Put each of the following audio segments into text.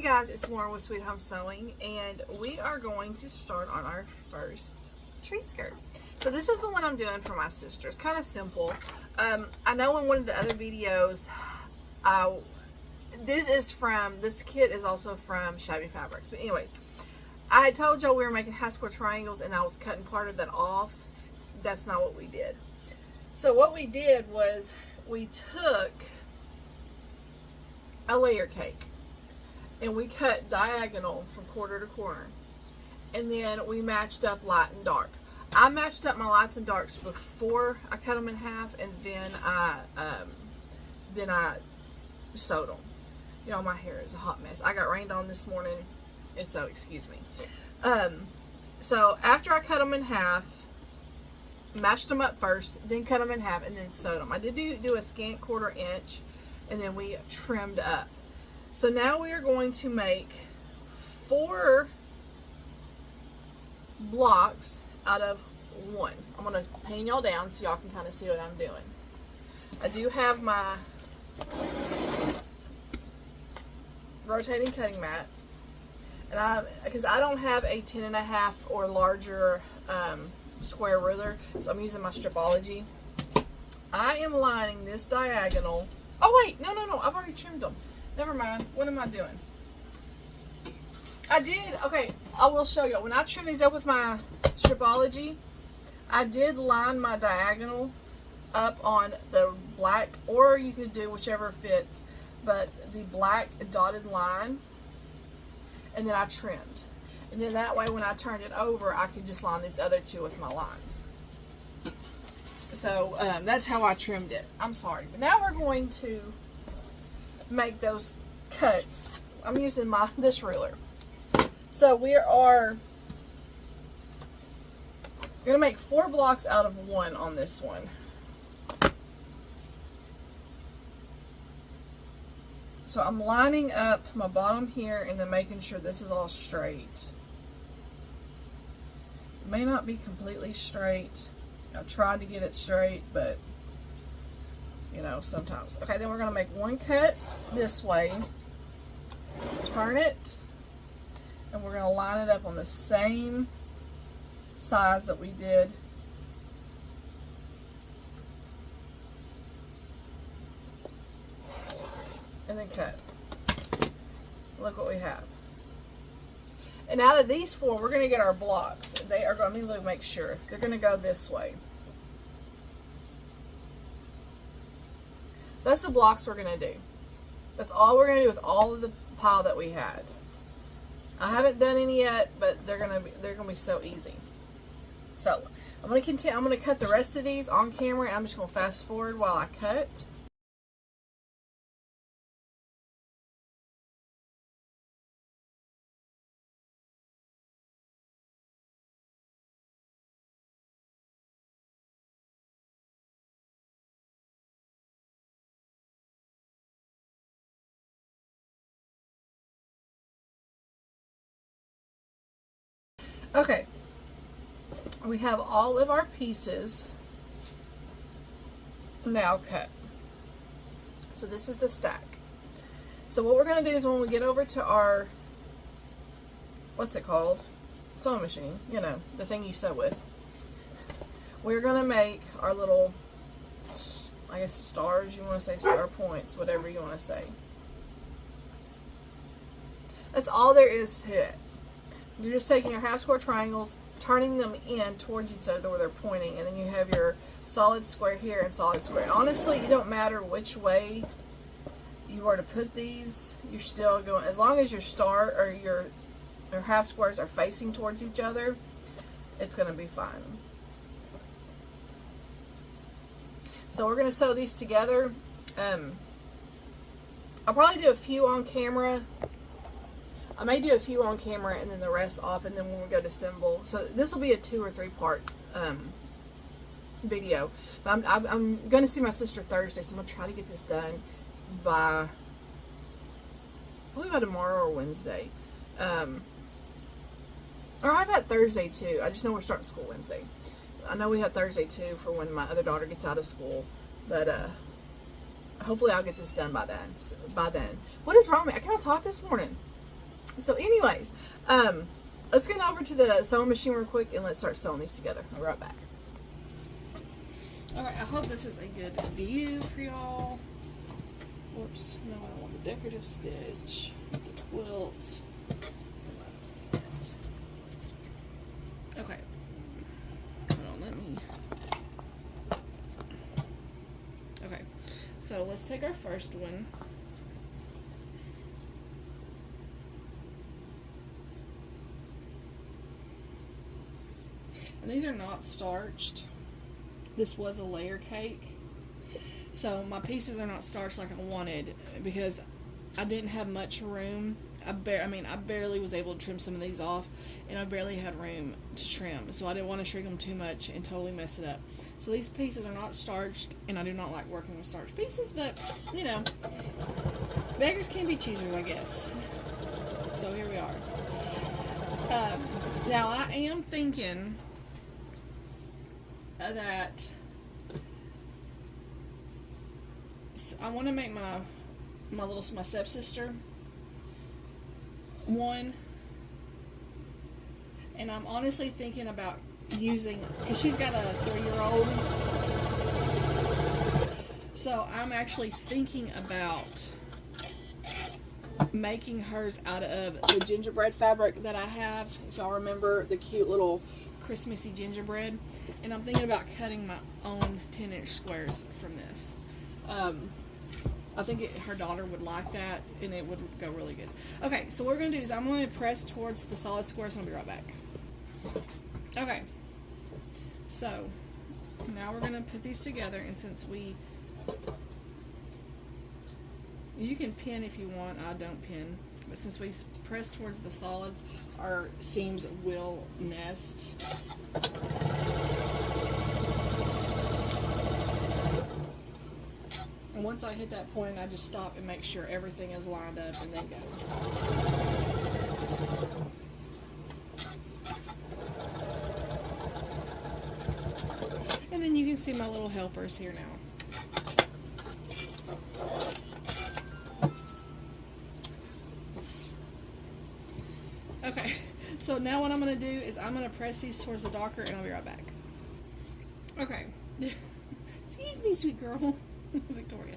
Hey guys, it's Lauren with Sweet Home Sewing, and we are going to start on our first tree skirt. So this is the one I'm doing for my sister. It's kind of simple. I know in one of the other videos, this kit is also from Shabby Fabrics. But anyways, I had told y'all we were making half square triangles and I was cutting part of that off. That's not what we did. So what we did was we took a layer cake and we cut diagonal from corner to corner, and then we matched up light and dark. I matched up my lights and darks before I cut them in half, and then I sewed them. You know, my hair is a hot mess. I got rained on this morning, and so excuse me. So after I cut them in half, matched them up first, then cut them in half, and then sewed them. I did do a scant 1/4 inch, and then we trimmed up. So now we are going to make 4 blocks out of 1. I'm going to pan y'all down so y'all can kind of see what I'm doing. I do have my rotating cutting mat, and because I don't have a 10.5 or larger square ruler, so I'm using my Stripology. I am lining this diagonal. Oh wait, no, I've already trimmed them. Never mind. What am I doing? Okay, I will show you. When I trim these up with my Stripology, I did line my diagonal up on the black, or you could do whichever fits, but the black dotted line, and then I trimmed. And then that way when I turned it over, I could just line these other 2 with my lines. So that's how I trimmed it. I'm sorry. But now we're going to make those cuts. I'm using this ruler. So we are going to make 4 blocks out of 1 on this one. So I'm lining up my bottom here and then making sure this is all straight. It may not be completely straight. I tried to get it straight, but you know, sometimes. Okay, then we're going to make 1 cut this way, turn it, and we're going to line it up on the same size that we did. And then cut. Look what we have. And out of these 4, we're going to get our blocks. They are going to make sure they're going to go this way. That's the blocks we're going to do. That's all we're going to do with all of the pile that we had. I haven't done any yet, but they're going to be so easy. So I'm going to continue. I'm going to cut the rest of these on camera, and I'm just going to fast forward while I cut. Okay, we have all of our pieces now cut. So this is the stack. So what we're going to do is when we get over to our, what's it called? Sewing machine, you know, the thing you sew with. We're going to make our little, I guess, stars, you want to say, star points, whatever you want to say. That's all there is to it. You're just taking your half square triangles, turning them in towards each other where they're pointing, and then you have your solid square here and solid square. Honestly, it don't matter which way you are to put these, you're still going, as long as your star or your half squares are facing towards each other, it's going to be fine. So we're going to sew these together. I'll probably do a few on camera. I may do a few on camera and then the rest off, and then when we go to assemble. So this will be a 2 or 3 part video. But I'm going to see my sister Thursday, so I'm going to try to get this done by probably by tomorrow or Wednesday. Or I've had Thursday too. I just know we're starting school Wednesday. I know we have Thursday too for when my other daughter gets out of school. But hopefully I'll get this done by then. What is wrong with me? I cannot talk this morning. So anyways, let's get over to the sewing machine real quick and let's start sewing these together. I'll be right back. Alright, I hope this is a good view for y'all. Whoops, no, I don't want the decorative stitch, the quilt. Okay. Hold on, let me. Okay, so let's take our first one. And these are not starched. This was a layer cake. So my pieces are not starched like I wanted because I didn't have much room. I barely was able to trim some of these off, and I barely had room to trim. So I didn't want to shrink them too much and totally mess it up. So these pieces are not starched, and I do not like working with starched pieces, but you know, beggars can be choosers, I guess. So here we are. Now I am thinking that I want to make my stepsister one, and I'm honestly thinking about using, because she's got a 3-year-old, so I'm actually thinking about making hers out of the gingerbread fabric that I have, if y'all remember the cute little Christmassy gingerbread, and I'm thinking about cutting my own 10-inch squares from this. I think her daughter would like that, and it would go really good. Okay, so what we're going to do is I'm going to press towards the solid squares, and I'll be right back. Okay, so now we're going to put these together, and since you can pin if you want, I don't pin, but since we press towards the solids, our seams will nest. And once I hit that point, I just stop and make sure everything is lined up and then go. And then you can see my little helpers here now. Okay, so now what I'm going to do is I'm going to press these towards the darker, and I'll be right back. Okay. Excuse me, sweet girl. Victoria.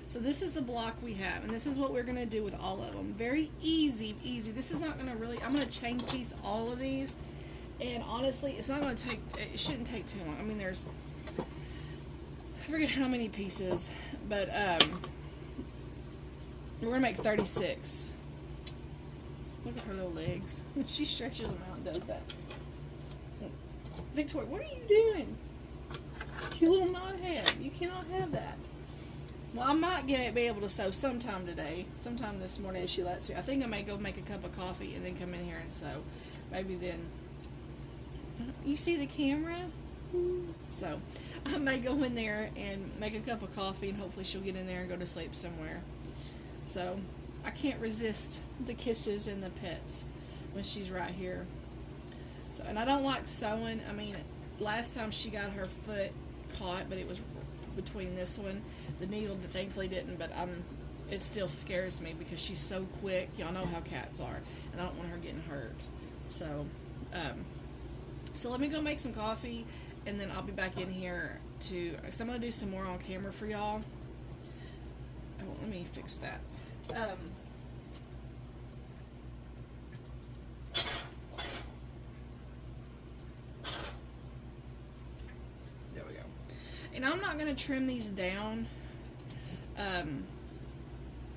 So this is the block we have, and this is what we're going to do with all of them. Very easy. This is not going to really, I'm going to chain piece all of these, and honestly, it's not going to take, it shouldn't take too long. I mean, there's, I forget how many pieces, but we're going to make 36. Look at her little legs. She stretches them out and does that. Victoria, what are you doing? You little knothead. You cannot have that. Well, I might be able to sew sometime today. Sometime this morning if she lets me. I think I may go make a cup of coffee and then come in here and sew. Maybe then. You see the camera? So, I may go in there and make a cup of coffee, and hopefully she'll get in there and go to sleep somewhere. So, I can't resist the kisses and the pets when she's right here. So, and I don't like sewing. I mean, last time she got her foot caught, but it was between this one. The needle thankfully didn't, but it still scares me because she's so quick. Y'all know how cats are, and I don't want her getting hurt. So, so let me go make some coffee, and then I'll be back in here because I'm going to do some more on camera for y'all. Oh, let me fix that. There we go. And I'm not going to trim these down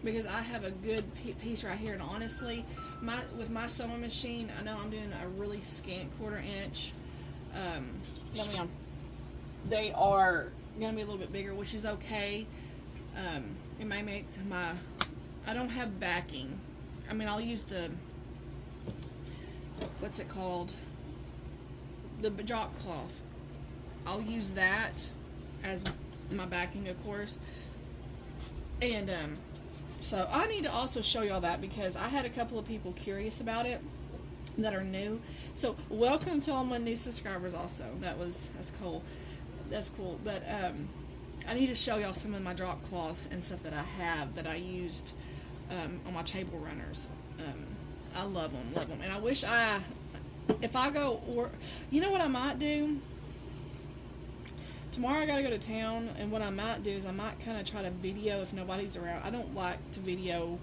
because I have a good piece right here, and honestly, with my sewing machine, I know I'm doing a really scant 1/4 inch. They are going to be a little bit bigger, which is okay. It may make I don't have backing. I mean, I'll use the, what's it called? The drop cloth. I'll use that as my backing, of course. And so I need to also show y'all that because I had a couple of people curious about it that are new. So welcome to all my new subscribers also. That's cool. That's cool. But I need to show y'all some of my drop cloths and stuff that I have that I used on my table runners. I love them. And I wish if I go, or, you know what I might do? Tomorrow I gotta go to town, and what I might do is I might kind of try to video if nobody's around. I don't like videoing.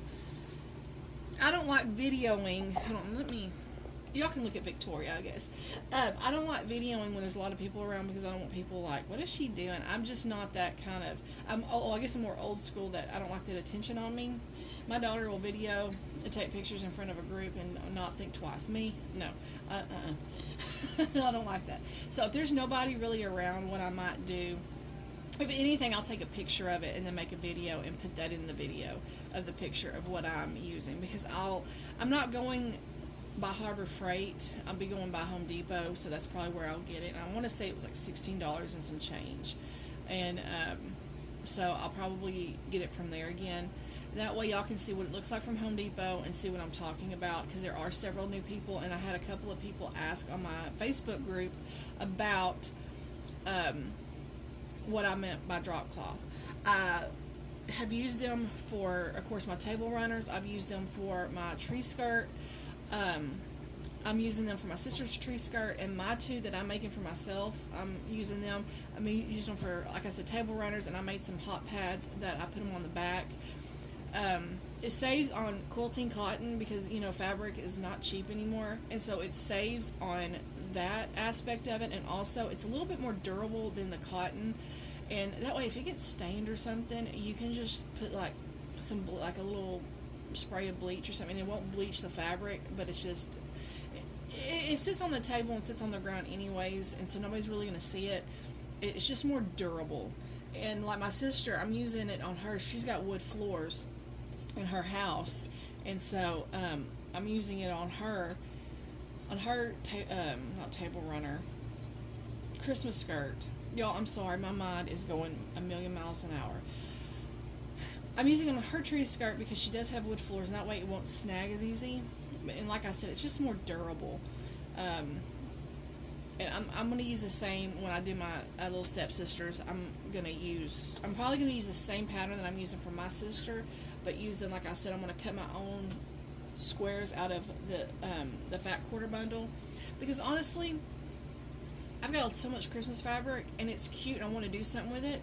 Hold on, y'all can look at Victoria, I guess. I don't like videoing when there's a lot of people around, because I don't want people like, what is she doing? I'm just not that kind of, I guess I'm more old school, that I don't like that attention on me. My daughter will video and take pictures in front of a group and not think twice. Me? No. I don't like that. So if there's nobody really around, what I might do, if anything, I'll take a picture of it and then make a video and put that in the video of the picture of what I'm using, because I'm not going by Harbor Freight. I'll be going by Home Depot, so that's probably where I'll get it. And I want to say it was like $16 and some change, and so I'll probably get it from there again. That way y'all can see what it looks like from Home Depot and see what I'm talking about, because there are several new people, and I had a couple of people ask on my Facebook group about what I meant by drop cloth. I have used them for, of course, my table runners. I've used them for my tree skirt. I'm using them for my sister's tree skirt, and my two that I'm making for myself, I'm using them. I'm using them for, like I said, table runners, and I made some hot pads that I put them on the back. It saves on quilting cotton, because, you know, fabric is not cheap anymore, and so it saves on that aspect of it, and also it's a little bit more durable than the cotton, and that way if it gets stained or something, you can just put like a little spray of bleach or something. It won't bleach the fabric, but it's just, it sits on the table and sits on the ground anyways, and so nobody's really going to see it. It's just more durable. And like my sister, I'm using it on her. She's got wood floors in her house, and so I'm using it on her not table runner, Christmas skirt. Y'all, I'm sorry, my mind is going a million miles an hour. I'm using it on her tree skirt because she does have wood floors, and that way it won't snag as easy. And like I said, it's just more durable. And I'm going to use the same when I do my little stepsisters. I'm probably going to use the same pattern that I'm using for my sister, but using, like I said, I'm going to cut my own squares out of the fat quarter bundle, because honestly, I've got so much Christmas fabric, and it's cute, and I want to do something with it,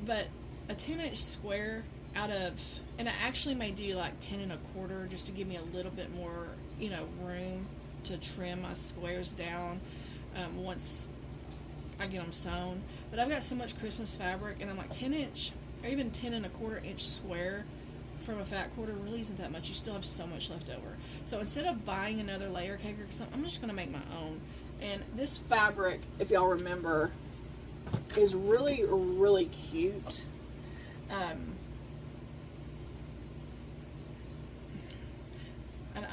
but a 10-inch square out of, and I actually may do like 10 1/4, just to give me a little bit more, you know, room to trim my squares down once I get them sewn. But I've got so much Christmas fabric, and I'm like, 10-inch or even 10 1/4 inch square from a fat quarter really isn't that much. You still have so much left over. So instead of buying another layer cake or something, I'm just going to make my own. And this fabric, if y'all remember, is really, really cute. And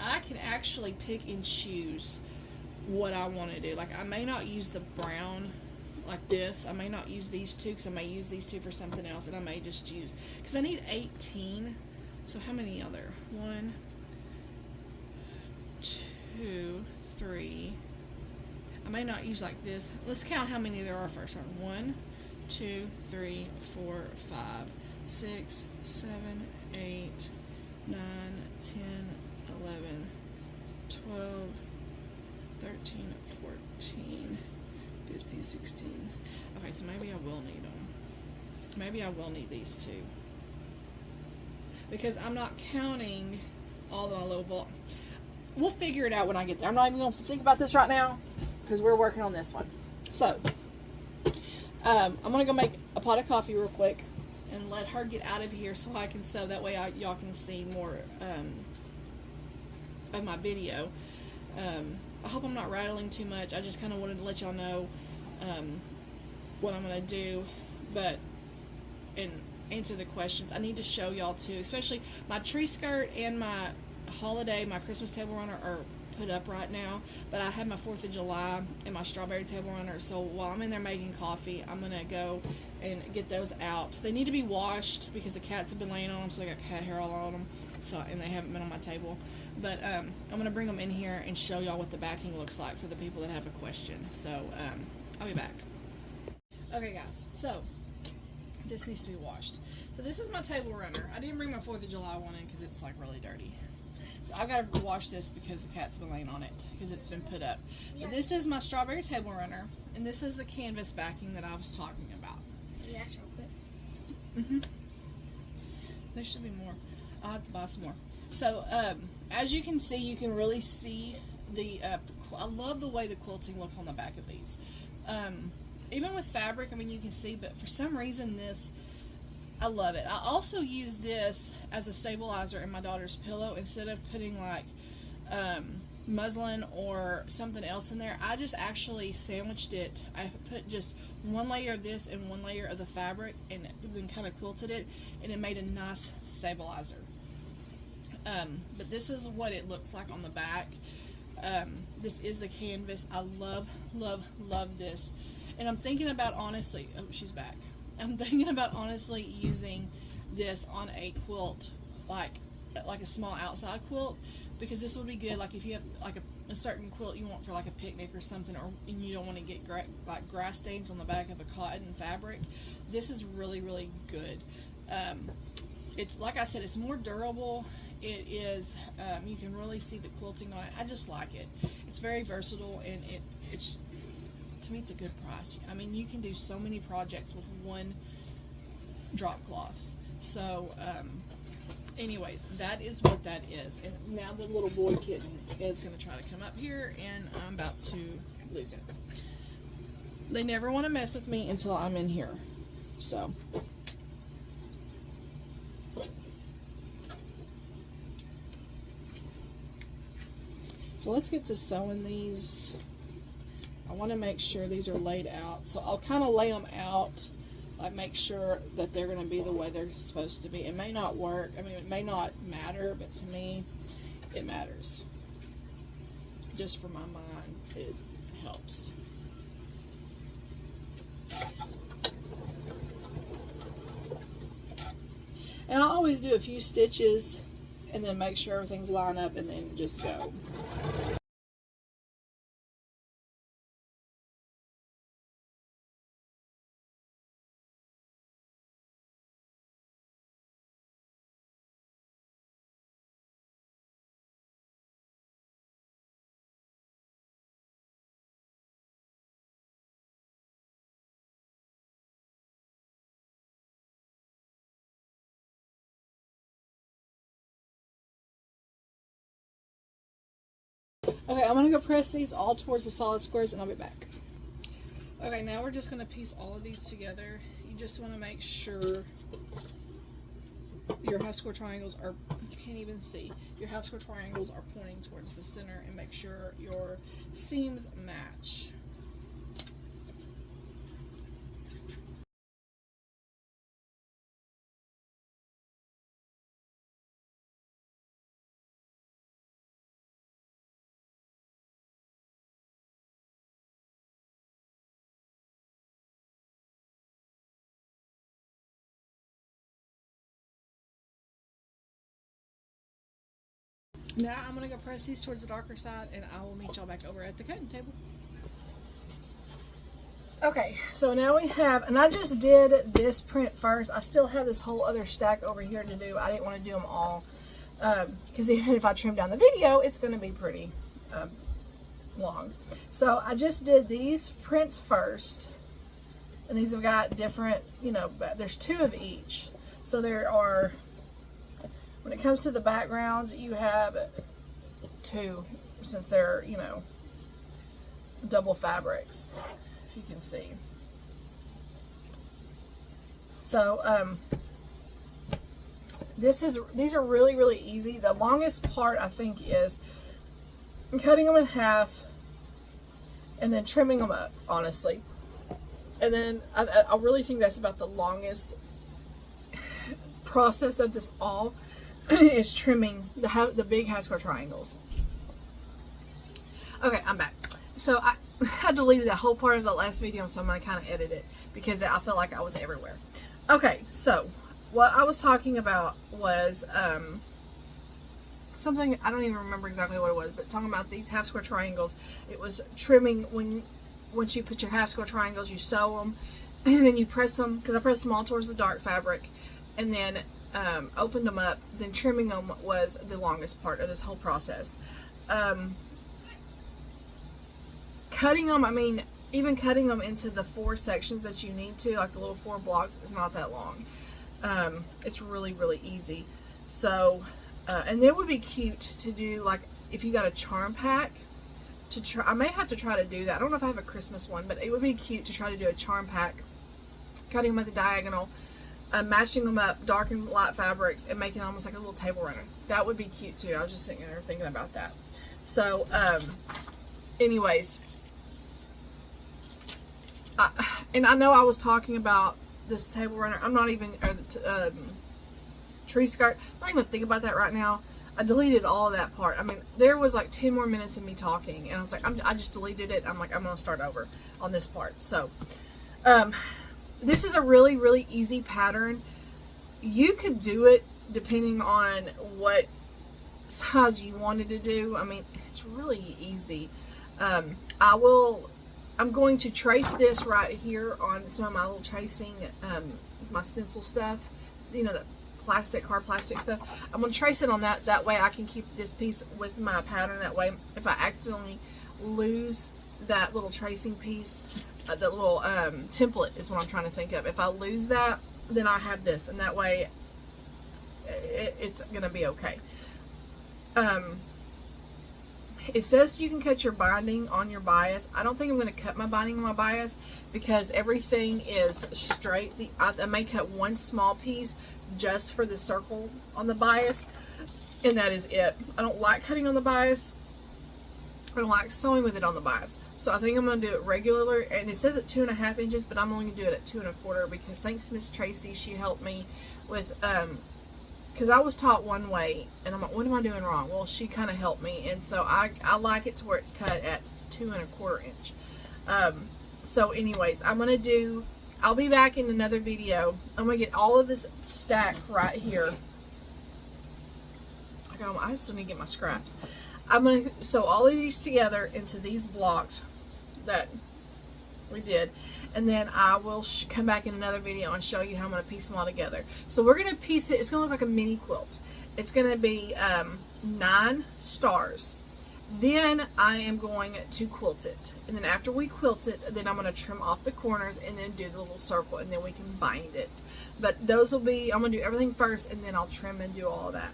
I can actually pick and choose what I want to do. Like, I may not use the brown like this. I may not use these two, because I may use these two for something else, and I may just use, because I need 18. So how many are there? 1, 2, 3. I may not use like this. Let's count how many there are first. 1, 2, 3, 4, 5, 6, 7, 8, 9, 10, 11, 12, 13, 14, 15, 16. Okay, so maybe I will need them. Maybe I will need these two, because I'm not counting all the little ball. We'll figure it out when I get there. I'm not even going to think about this right now, because we're working on this one. So, I'm going to go make a pot of coffee real quick and let her get out of here so I can sew. That way y'all can see more of my video. I hope I'm not rattling too much. I just kind of wanted to let y'all know what I'm going to do, and answer the questions. I need to show y'all too, especially my tree skirt and my holiday, my Christmas table runner are put up right now, but I have my 4th of July and my strawberry table runner, so while I'm in there making coffee, I'm gonna go and get those out. They need to be washed because the cats have been laying on them, so they got cat hair all on them, so, and they haven't been on my table. But I'm gonna bring them in here and show y'all what the backing looks like for the people that have a question. So I'll be back. Okay guys, so this needs to be washed. So this is my table runner. I didn't bring my 4th of July one in because it's like really dirty. So I gotta wash this because the cat's been laying on it because it's been put up. But this is my strawberry table runner, and this is the canvas backing that I was talking about. Yeah, chocolate. There should be more. I'll have to buy some more. So as you can see, you can really see the I love the way the quilting looks on the back of these. Even with fabric, I mean, you can see, but for some reason this, I love it. I also use this as a stabilizer in my daughter's pillow. Instead of putting like muslin or something else in there, I just actually sandwiched it. I put just one layer of this and one layer of the fabric and then kind of quilted it, and it made a nice stabilizer. But this is what it looks like on the back. This is the canvas. I love, love, love this. And I'm thinking about honestly, oh, she's back. I'm thinking about honestly using this on a quilt, like a small outside quilt, because this would be good. Like if you have like a certain quilt you want for like a picnic or something, or and you don't want to get like grass stains on the back of a cotton fabric, this is really, really good. It's like I said, it's more durable. It is, you can really see the quilting on it. I just like it. It's very versatile, and it's to me, it's a good price. I mean, you can do so many projects with one drop cloth. So, anyways, that is what that is. And now the little boy kitten is going to try to come up here, and I'm about to lose it. They never want to mess with me until I'm in here. So, let's get to sewing these. I want to make sure these are laid out. So I'll kind of lay them out, like make sure that they're going to be the way they're supposed to be. It may not work. I mean, it may not matter, but to me, it matters. Just for my mind, it helps. And I always do a few stitches and then make sure everything's lined up and then just go. Okay, I'm gonna go press these all towards the solid squares and I'll be back. Okay, now we're just gonna piece all of these together. You just wanna make sure your half square triangles are, you can't even see, your half square triangles are pointing towards the center, and make sure your seams match. Now I'm going to go press these towards the darker side, and I will meet y'all back over at the cutting table. Okay, so now we have, and I just did this print first. I still have this whole other stack over here to do. I didn't want to do them all, because even if I trim down the video, it's going to be pretty long. So I just did these prints first, and these have got different, you know, there's 2 of each. So there are, when it comes to the backgrounds, you have 2, since they're, you know, double fabrics, if you can see. So these are really, really easy. The longest part, I think, is cutting them in half and then trimming them up, honestly. And then I really think that's about the longest process of this all, is trimming the big half square triangles. Okay, I'm back. So I deleted that whole part of the last video, so I'm going to kind of edit it because I felt like I was everywhere. Okay, so what I was talking about was something, I don't even remember exactly what it was, but talking about these half square triangles. It was trimming. Once you put your half square triangles, you sew them, and then you press them, because I pressed them all towards the dark fabric, and then opened them up, then trimming them was the longest part of this whole process. Cutting them, I mean, even cutting them into the 4 sections that you need to, like the little 4 blocks, is not that long. It's really, really easy. So, and it would be cute to do, like, if you got a charm pack, to try. I may have to try to do that. I don't know if I have a Christmas one, but it would be cute to try to do a charm pack, cutting them at the diagonal, matching them up, dark and light fabrics, and making almost like a little table runner. That would be cute too. I was just sitting there thinking about that. So, anyways, and I know I was talking about this table runner. I'm not even, or the tree skirt. I'm not even thinking about that right now. I deleted all of that part. I mean, there was like 10 more minutes of me talking, and I was like, I just deleted it. I'm like, I'm gonna start over on this part. So, this is a really, really easy pattern. You could do it depending on what size you wanted to do. I mean, it's really easy. I'm going to trace this right here on some of my little tracing, my stencil stuff, you know, the hard plastic stuff. I'm going to trace it on that. That way I can keep this piece with my pattern. That way, if I accidentally lose that little tracing piece, that little template is what I'm trying to think of. If I lose that, then I have this, and that way it's going to be okay. It says you can cut your binding on your bias. I don't think I'm going to cut my binding on my bias because everything is straight. I may cut one small piece just for the circle on the bias, and that is it. I don't like cutting on the bias. I don't like sewing with it on the bias. So I think I'm going to do it regular, and it says at 2.5 inches, but I'm only going to do it at 2.25 because thanks to Miss Tracy, she helped me with, because I was taught one way, and I'm like, what am I doing wrong? Well, she kind of helped me, and so I like it to where it's cut at 2.25 inch. So anyways, I'll be back in another video. I'm going to get all of this stack right here. I still need to get my scraps. I'm going to sew all of these together into these blocks that we did, and then I will come back in another video and show you how I'm going to piece them all together. So we're going to piece it. It's going to look like a mini quilt. It's going to be 9 stars. Then I am going to quilt it, and then after we quilt it, then I'm going to trim off the corners and then do the little circle, and then we can bind it. But those will be, I'm going to do everything first, and then I'll trim and do all of that.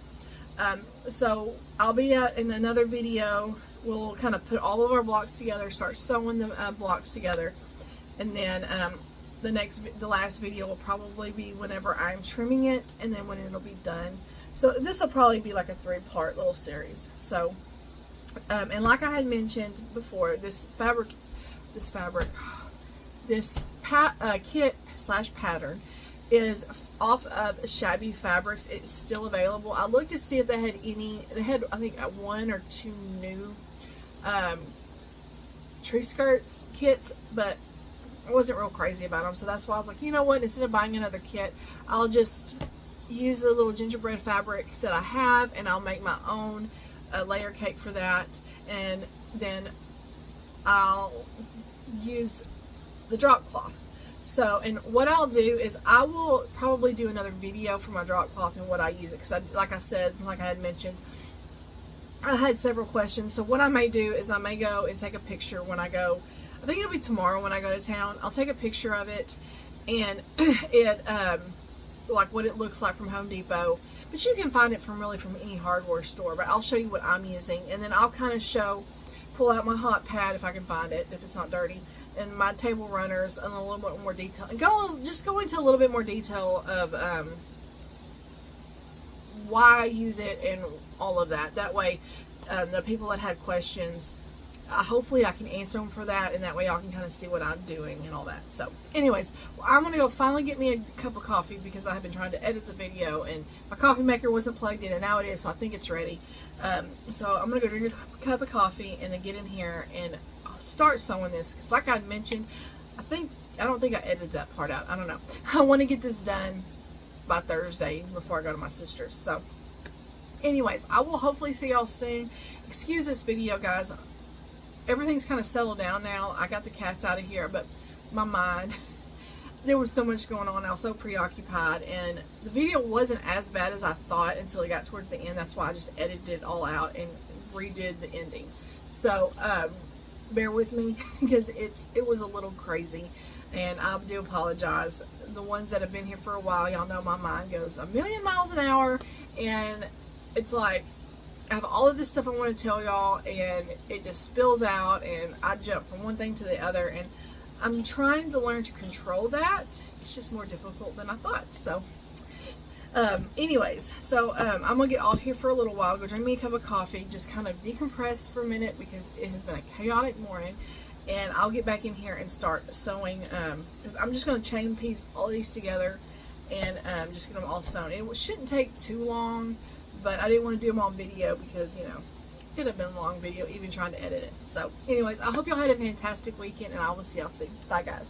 So I'll be in another video. We'll kind of put all of our blocks together, start sewing the blocks together, and then the last video will probably be whenever I'm trimming it, and then when it'll be done. So this will probably be like a 3-part little series. So and like I had mentioned before, this kit / pattern is off of Shabby Fabrics. It's still available. I looked to see if they had any. They had, I think, 1 or 2 new tree skirts kits, but I wasn't real crazy about them. So that's why I was like, you know what? Instead of buying another kit, I'll just use the little gingerbread fabric that I have, and I'll make my own layer cake for that, and then I'll use the drop cloth. So, and what I'll do is I will probably do another video for my drop cloth and what I use it, because like I had mentioned, I had several questions. So what I may do is I may go and take a picture when I go. I think it'll be tomorrow when I go to town. I'll take a picture of it and like what it looks like from Home Depot, but you can find it from any hardware store. But I'll show you what I'm using, and then I'll kind of pull out my hot pad if I can find it, if it's not dirty, and my table runners, and a little bit more detail, and just go into a little bit more detail of why I use it and all of that. That way, the people that had questions, hopefully I can answer them for that, and that way y'all can kind of see what I'm doing and all that. So anyways, I'm going to go finally get me a cup of coffee, because I have been trying to edit the video and my coffee maker wasn't plugged in, and now it is, so I think it's ready. So I'm going to go drink a cup of coffee and then get in here and start sewing this, because like I mentioned, I don't think I edited that part out. I don't know. I want to get this done by Thursday before I go to my sister's. So anyways, I will hopefully see y'all soon. Excuse this video, guys. Everything's kind of settled down now. I got the cats out of here, but my mind, there was so much going on. I was so preoccupied, and the video wasn't as bad as I thought until it got towards the end. That's why I just edited it all out and redid the ending. So bear with me because it was a little crazy, and I do apologize. The ones that have been here for a while, y'all know my mind goes a million miles an hour, and it's like I have all of this stuff I want to tell y'all, and it just spills out, and I jump from one thing to the other, and I'm trying to learn to control that. It's just more difficult than I thought. So anyways, so I'm gonna get off here for a little while, go drink me a cup of coffee, just kind of decompress for a minute because it has been a chaotic morning, and I'll get back in here and start sewing, because I'm just gonna chain piece all these together and just get them all sewn. It shouldn't take too long, but I didn't want to do them on video because, you know, it could have been a long video even trying to edit it. So anyways, I hope y'all had a fantastic weekend, and I will see y'all soon. Bye guys.